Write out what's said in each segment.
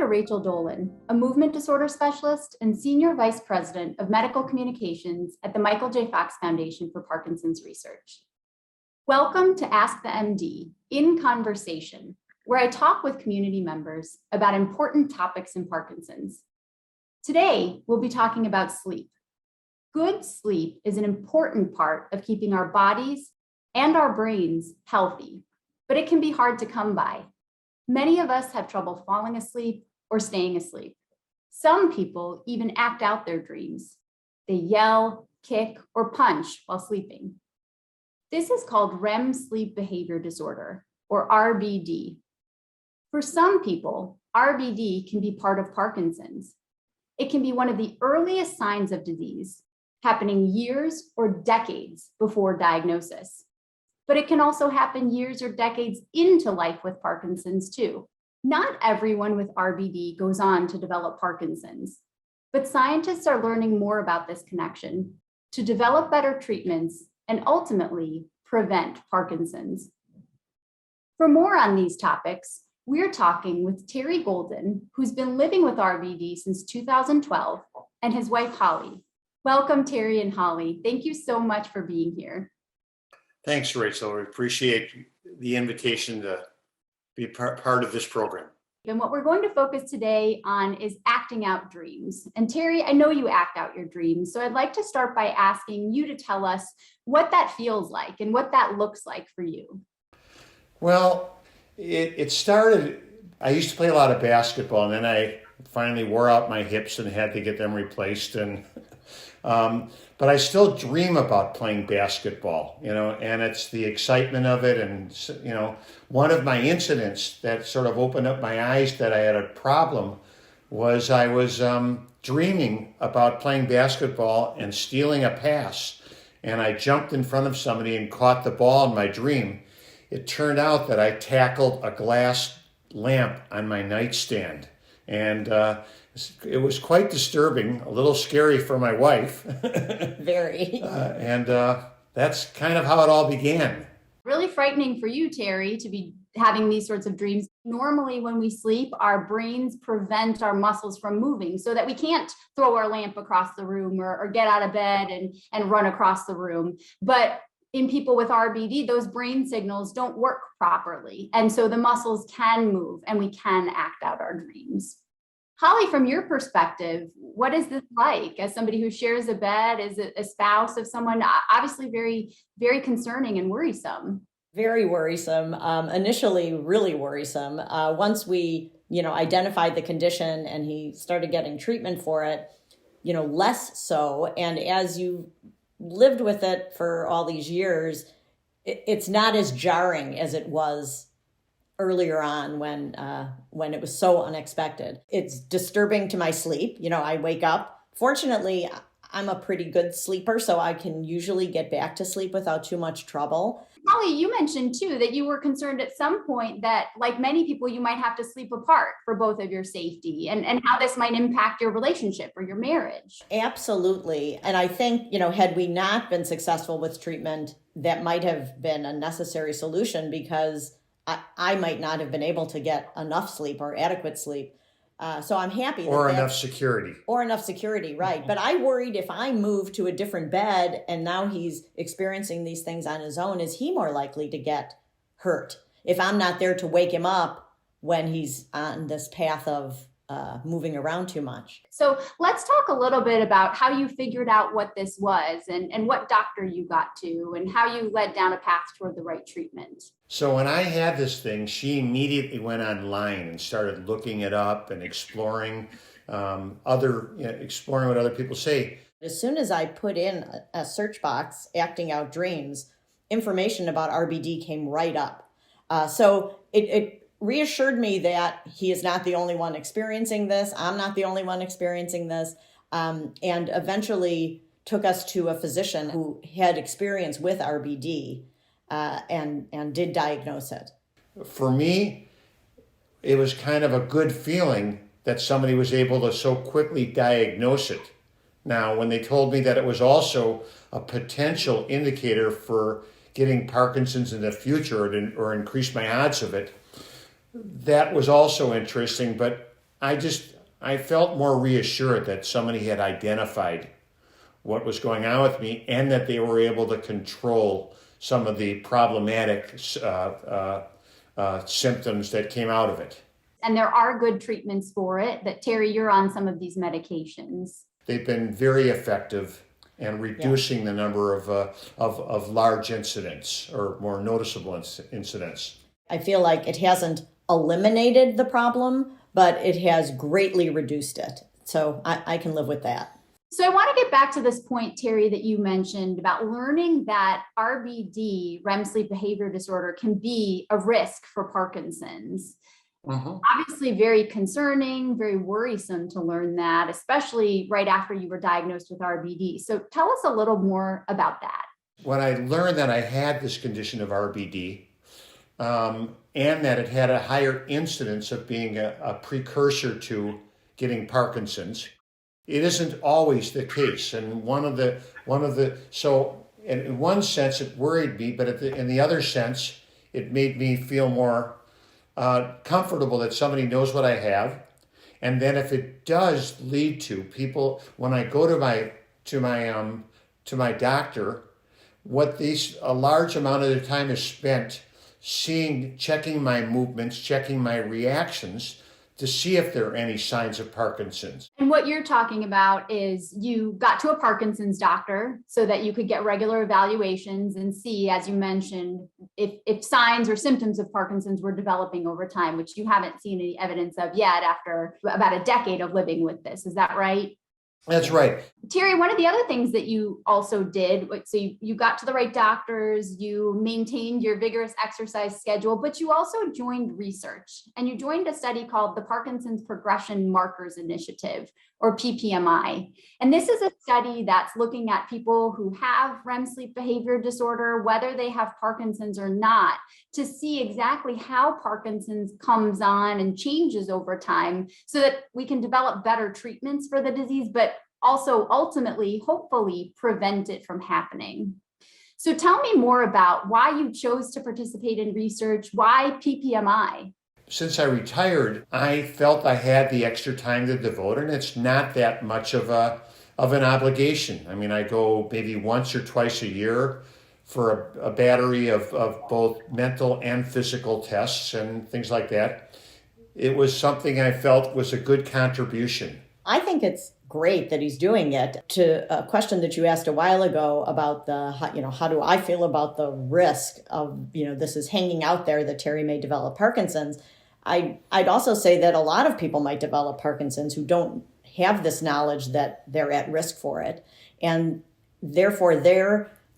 Rachel Dolhun, a movement disorder specialist and Senior Vice President of Medical Communications at the Michael J. Fox Foundation for Parkinson's Research. Welcome to Ask the MD in Conversation, where I talk with community members about important topics in Parkinson's. Today, we'll be talking about sleep. Good sleep is an important part of keeping our bodies and our brains healthy, but it can be hard to come by. Many of us have trouble falling asleep or staying asleep. Some people even act out their dreams. They yell, kick, or punch while sleeping. This is called REM sleep behavior disorder, or RBD. For some people, RBD can be part of Parkinson's. It can be one of the earliest signs of disease, happening years or decades before diagnosis. But it can also happen years or decades into life with Parkinson's too. Not everyone with RBD goes on to develop Parkinson's, but scientists are learning more about this connection to develop better treatments and ultimately prevent Parkinson's. For more on these topics, we're talking with Terry Goldin, who's been living with RBD since 2012, and his wife, Holly. Welcome, Terry and Holly. Thank you so much for being here. Thanks, Rachel. We appreciate the invitation to be part of this program. And what we're going to focus today on is acting out dreams. And Terry, I know you act out your dreams, so I'd like to start by asking you to tell us what that feels like and what that looks like for you. Well, it started, I used to play a lot of basketball, and then I finally wore out my hips and had to get them replaced. And but I still dream about playing basketball, and it's the excitement of it. And, one of my incidents that sort of opened up my eyes that I had a problem was I was dreaming about playing basketball and stealing a pass. And I jumped in front of somebody and caught the ball in my dream. It turned out that I tackled a glass lamp on my nightstand. And it was quite disturbing, a little scary for my wife. Very. And that's kind of how it all began. Really frightening for you, Terry, to be having these sorts of dreams. Normally, when we sleep, our brains prevent our muscles from moving so that we can't throw our lamp across the room or get out of bed and run across the room. But in people with RBD, those brain signals don't work properly. And so the muscles can move and we can act out our dreams. Holly, from your perspective, what is this like as somebody who shares a bed, is a spouse of someone? Obviously very, very concerning and worrisome. Very worrisome. Initially, really worrisome. Once we, identified the condition and he started getting treatment for it, less so. And as you lived with it for all these years, it's not as jarring as it was earlier on when it was so unexpected. It's disturbing to my sleep. I wake up. Fortunately, I'm a pretty good sleeper, so I can usually get back to sleep without too much trouble. Holly, you mentioned too that you were concerned at some point that, like many people, you might have to sleep apart for both of your safety and how this might impact your relationship or your marriage. Absolutely. And I think, had we not been successful with treatment, that might have been a necessary solution because I might not have been able to get enough sleep or adequate sleep. So I'm happy. Or enough security. Or enough security, right. But I worried if I moved to a different bed and now he's experiencing these things on his own, is he more likely to get hurt if I'm not there to wake him up when he's on this path of moving around too much? So let's talk a little bit about how you figured out what this was and what doctor you got to and how you led down a path toward the right treatment. So when I had this thing, she immediately went online and started looking it up and exploring exploring what other people say. As soon as I put in a search box, acting out dreams, information about RBD came right up. So it reassured me that he is not the only one experiencing this. I'm not the only one experiencing this. And eventually took us to a physician who had experience with RBD and did diagnose it. For me, it was kind of a good feeling that somebody was able to so quickly diagnose it. Now, when they told me that it was also a potential indicator for getting Parkinson's in the future or increase my odds of it, that was also interesting. But I felt more reassured that somebody had identified what was going on with me and that they were able to control some of the problematic symptoms that came out of it. And there are good treatments for it. That Terry, you're on some of these medications. They've been very effective in reducing the number of large incidents or more noticeable incidents. I feel like it hasn't eliminated the problem, but it has greatly reduced it. So I can live with that. So I want to get back to this point, Terry, that you mentioned about learning that RBD, REM sleep behavior disorder, can be a risk for Parkinson's. Obviously very concerning, very worrisome to learn that, especially right after you were diagnosed with RBD. So tell us a little more about that. When I learned that I had this condition of RBD, and that it had a higher incidence of being a precursor to getting Parkinson's, it isn't always the case. And so in one sense it worried me, but in the other sense, it made me feel more comfortable that somebody knows what I have. And then if it does lead to people, when I go to my doctor, a large amount of the time is spent checking my movements, checking my reactions to see if there are any signs of Parkinson's. And what you're talking about is you got to a Parkinson's doctor so that you could get regular evaluations and see, as you mentioned, if signs or symptoms of Parkinson's were developing over time, which you haven't seen any evidence of yet after about a decade of living with this. Is that right? That's right. Terry, one of the other things that you also did, so you got to the right doctors, you maintained your vigorous exercise schedule, but you also joined research, and you joined a study called the Parkinson's Progression Markers Initiative, or PPMI. And this is a study that's looking at people who have REM sleep behavior disorder, whether they have Parkinson's or not, to see exactly how Parkinson's comes on and changes over time so that we can develop better treatments for the disease, but also ultimately, hopefully, prevent it from happening. So tell me more about why you chose to participate in research, why PPMI? Since I retired, I felt I had the extra time to devote, and it's not that much of an obligation. I mean, I go maybe once or twice a year for a battery of both mental and physical tests and things like that. It was something I felt was a good contribution. I think it's great that he's doing it. To a question that you asked a while ago about how do I feel about the risk of, this is hanging out there that Terry may develop Parkinson's. I'd also say that a lot of people might develop Parkinson's who don't have this knowledge that they're at risk for it. And therefore, they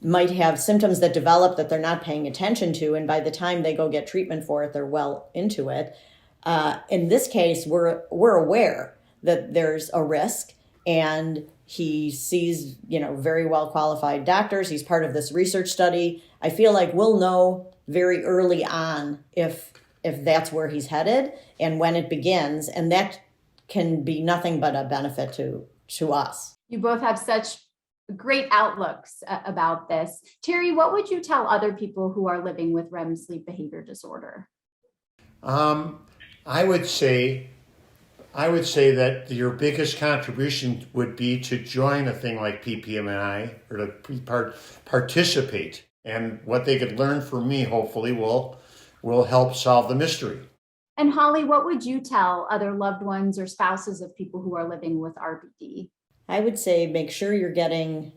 might have symptoms that develop that they're not paying attention to. And by the time they go get treatment for it, they're well into it. In this case, we're aware that there's a risk, and he sees, very well qualified doctors. He's part of this research study. I feel like we'll know very early on if that's where he's headed and when it begins, and that can be nothing but a benefit to us. You both have such great outlooks about this. Terry, what would you tell other people who are living with REM sleep behavior disorder? I would say that your biggest contribution would be to join a thing like PPMI or to participate. And what they could learn from me, hopefully, will help solve the mystery. And Holly, what would you tell other loved ones or spouses of people who are living with RBD? I would say make sure you're getting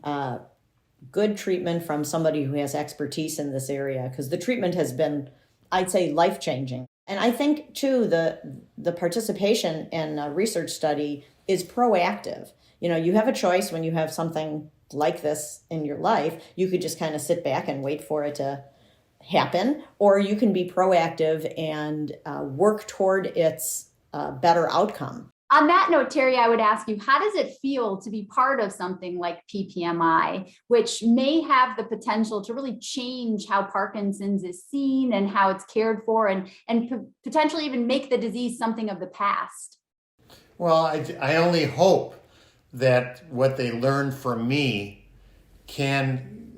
good treatment from somebody who has expertise in this area, because the treatment has been, I'd say, life-changing. And I think, too, the participation in a research study is proactive. You have a choice when you have something like this in your life. You could just kind of sit back and wait for it to happen, or you can be proactive and work toward its better outcome. On that note, Terry, I would ask you, how does it feel to be part of something like PPMI, which may have the potential to really change how Parkinson's is seen and how it's cared for, and potentially even make the disease something of the past? Well, I only hope that what they learn from me can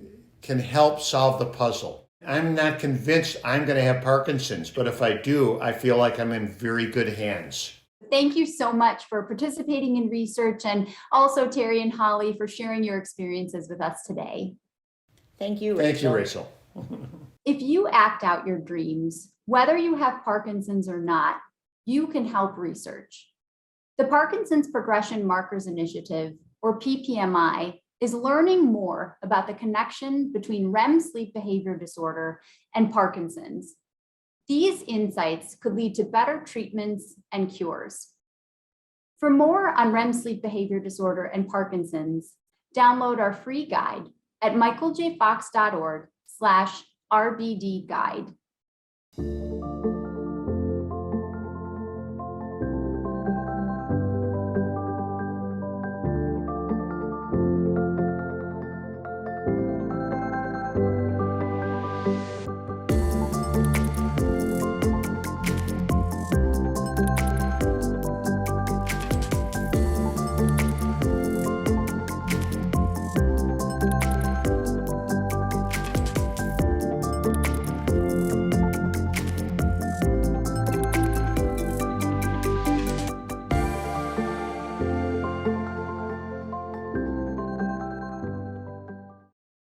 help solve the puzzle. I'm not convinced I'm going to have Parkinson's, but if I do, I feel like I'm in very good hands. Thank you so much for participating in research, and also Terry and Holly for sharing your experiences with us today. Thank you, Thank you, Rachel. Rachel. If you act out your dreams, whether you have Parkinson's or not, you can help research. The Parkinson's Progression Markers Initiative, or PPMI, is learning more about the connection between REM sleep behavior disorder and Parkinson's. These insights could lead to better treatments and cures. For more on REM sleep behavior disorder and Parkinson's, download our free guide at michaeljfox.org/RBD guide.